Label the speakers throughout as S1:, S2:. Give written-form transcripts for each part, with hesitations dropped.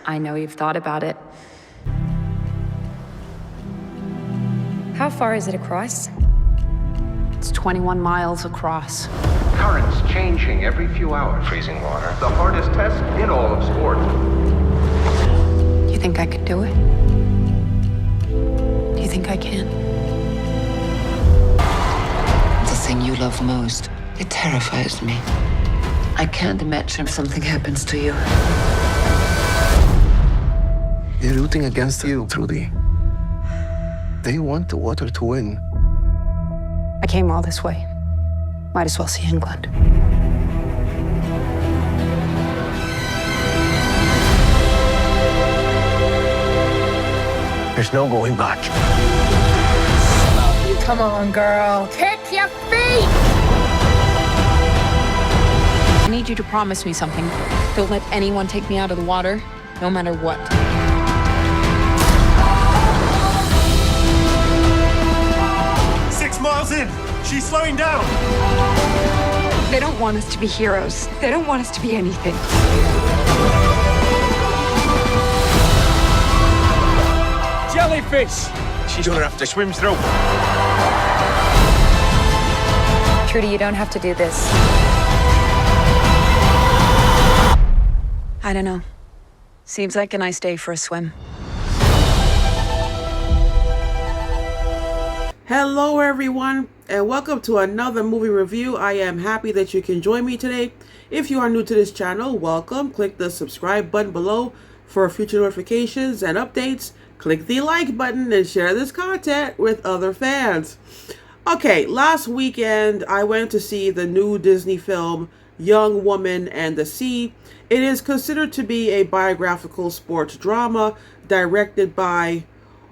S1: I know you've thought about it. How far is it across? It's 21 miles across.
S2: Currents changing every few hours. Freezing water. The hardest test in all of sport.
S1: You think I could do it? Do you think I can?
S3: The thing you love most, it terrifies me. I can't imagine if something happens to you.
S4: They're rooting against you, Trudy. They want the water to win.
S1: I came all this way. Might as well see England.
S4: There's no going back.
S5: Come on, girl. Kick your feet!
S1: I need you to promise me something. Don't let anyone take me out of the water, no matter what.
S6: 6 miles in. She's slowing down.
S1: They don't want us to be heroes. They don't want us to be anything.
S6: Jellyfish. She's gonna have to swim through.
S1: Trudy, you don't have to do this. I don't know. Seems like a nice day for a swim.
S7: Hello everyone, and welcome to another movie review. I am happy that you can join me today. If you are new to this channel, welcome. Click the subscribe button below for future notifications and updates. Click the like button and share this content with other fans. Okay, last weekend I went to see the new Disney film, Young Woman and the Sea. It is considered to be a biographical sports drama directed by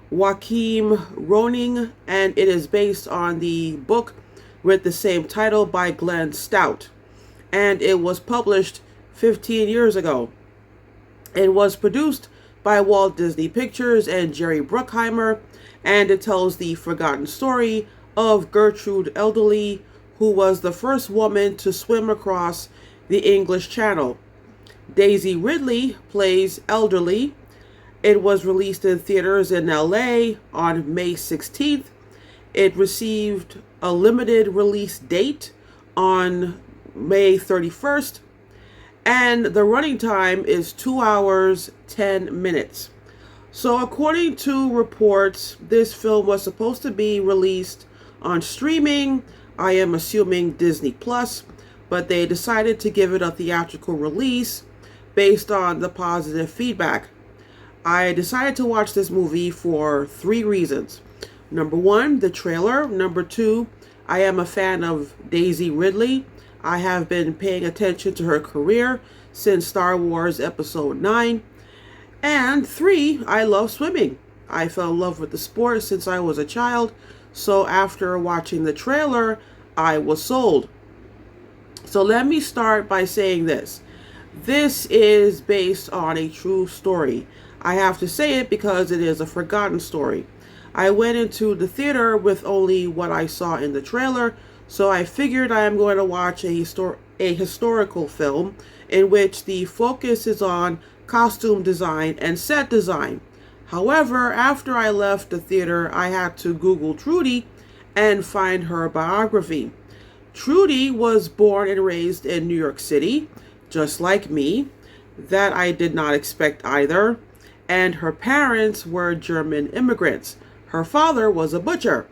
S7: Joachim Roning, and it is based on the book with the same title by Glenn Stout, and it was published 15 years ago. It was produced by Walt Disney Pictures and Jerry Bruckheimer, and it tells the forgotten story of Gertrude Elderly, who was the first woman to swim across the English Channel. Daisy Ridley plays Elderly. It was released in theaters in LA on May 16th. It received a limited release date on May 31st. And the running time is 2 hours, 10 minutes. So according to reports, this film was supposed to be released on streaming, I am assuming Disney Plus, but they decided to give it a theatrical release based on the positive feedback. I decided to watch this movie for 3 reasons. Number 1, the trailer. Number 2, I am a fan of Daisy Ridley. I have been paying attention to her career since Star Wars Episode 9. And 3, I love swimming. I fell in love with the sport since I was a child, so after watching the trailer, I was sold. So let me start by saying this. This is based on a true story. I have to say it because it is a forgotten story. I went into the theater with only what I saw in the trailer, so I figured I am going to watch a historical film in which the focus is on costume design and set design. However, after I left the theater, I had to Google Trudy and find her biography. Trudy was born and raised in New York City, just like me. That I did not expect either. And her parents were German immigrants. Her father was a butcher.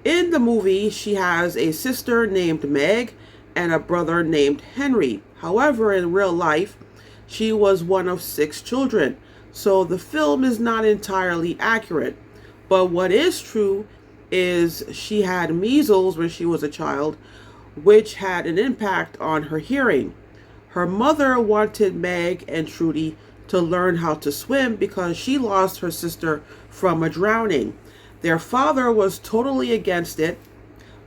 S7: In the movie, she has a sister named Meg and a brother named Henry. However, in real life, she was one of 6 children. So the film is not entirely accurate. But what is true is she had measles when she was a child, which had an impact on her hearing. Her mother wanted Meg and Trudy to learn how to swim because she lost her sister from a drowning. Their father was totally against it,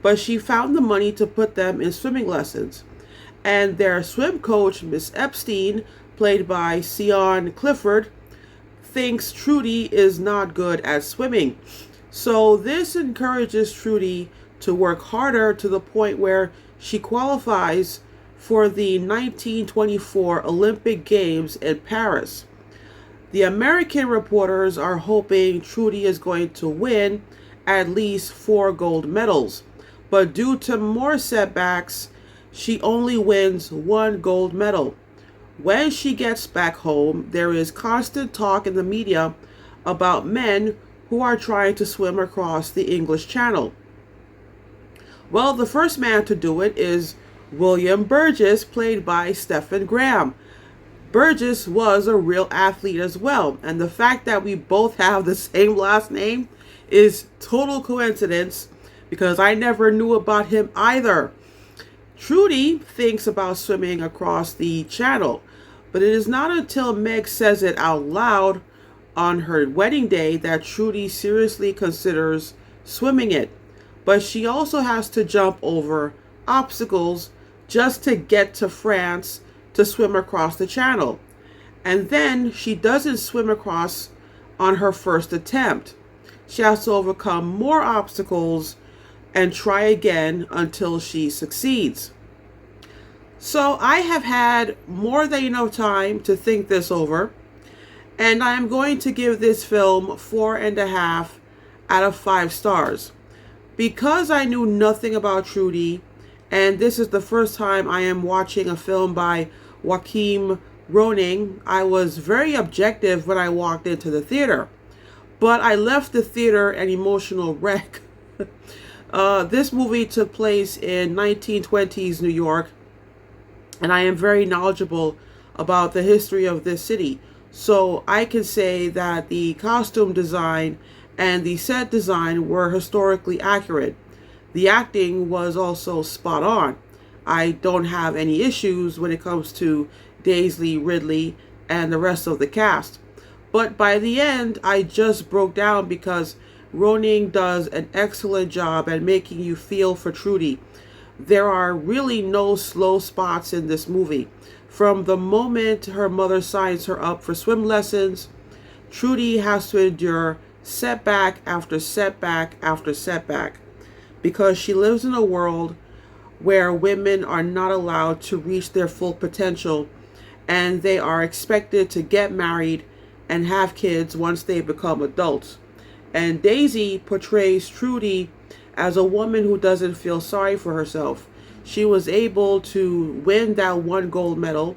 S7: but she found the money to put them in swimming lessons. And their swim coach, Miss Epstein, played by Sian Clifford, thinks Trudy is not good at swimming. So this encourages Trudy to work harder to the point where she qualifies for the 1924 Olympic Games in Paris. The American reporters are hoping Trudy is going to win at least 4 gold medals, but due to more setbacks, she only wins 1 gold medal. When she gets back home, there is constant talk in the media about men who are trying to swim across the English Channel. Well, the first man to do it is William Burgess, played by Stephen Graham. Burgess was a real athlete as well, and the fact that we both have the same last name is total coincidence because I never knew about him either. Trudy thinks about swimming across the channel, but it is not until Meg says it out loud on her wedding day that Trudy seriously considers swimming it. But she also has to jump over obstacles just to get to France to swim across the channel. And then she doesn't swim across on her first attempt. She has to overcome more obstacles and try again until she succeeds. So I have had more than enough time to think this over, and I'm going to give this film 4.5 out of 5 stars. Because I knew nothing about Trudy, and this is the first time I am watching a film by Joachim Roning, I was very objective when I walked into the theater. But I left the theater an emotional wreck. This movie took place in 1920s New York, and I am very knowledgeable about the history of this city. So I can say that the costume design and the set design were historically accurate. The acting was also spot on. I don't have any issues when it comes to Daisy Ridley and the rest of the cast. But by the end, I just broke down because Roning does an excellent job at making you feel for Trudy. There are really no slow spots in this movie. From the moment her mother signs her up for swim lessons, Trudy has to endure setback after setback after setback because she lives in a world where women are not allowed to reach their full potential and they are expected to get married and have kids once they become adults. And Daisy portrays Trudy as a woman who doesn't feel sorry for herself. She was able to win that 1 gold medal.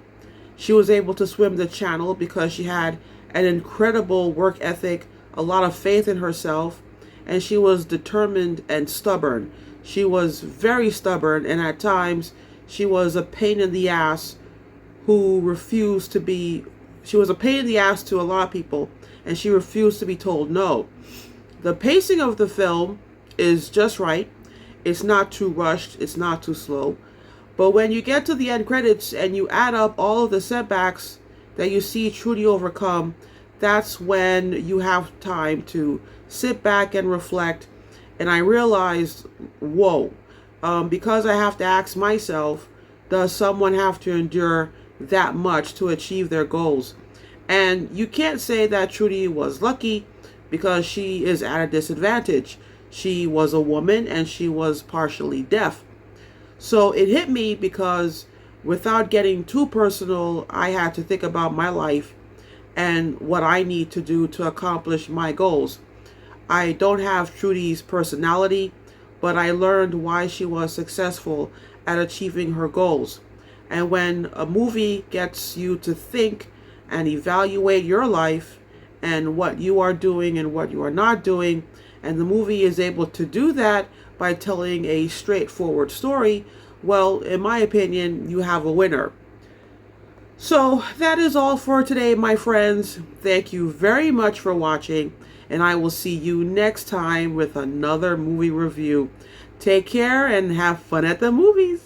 S7: She was able to swim the channel because she had an incredible work ethic, a lot of faith in herself, and she was determined and stubborn. She was very stubborn, and at times she was a pain in the ass who refused to be, she was a pain in the ass to a lot of people, and she refused to be told no. The pacing of the film is just right. It's not too rushed, it's not too slow. But when you get to the end credits and you add up all of the setbacks that you see Trudy overcome, that's when you have time to sit back and reflect. And I realized, whoa, because I have to ask myself, does someone have to endure that much to achieve their goals? And you can't say that Trudy was lucky because she is at a disadvantage. She was a woman and she was partially deaf. So it hit me because without getting too personal, I had to think about my life and what I need to do to accomplish my goals. I don't have Trudy's personality, but I learned why she was successful at achieving her goals. And when a movie gets you to think and evaluate your life and what you are doing and what you are not doing, and the movie is able to do that by telling a straightforward story, well, in my opinion, you have a winner. So that is all for today, my friends. Thank you very much for watching, and I will see you next time with another movie review. Take care and have fun at the movies.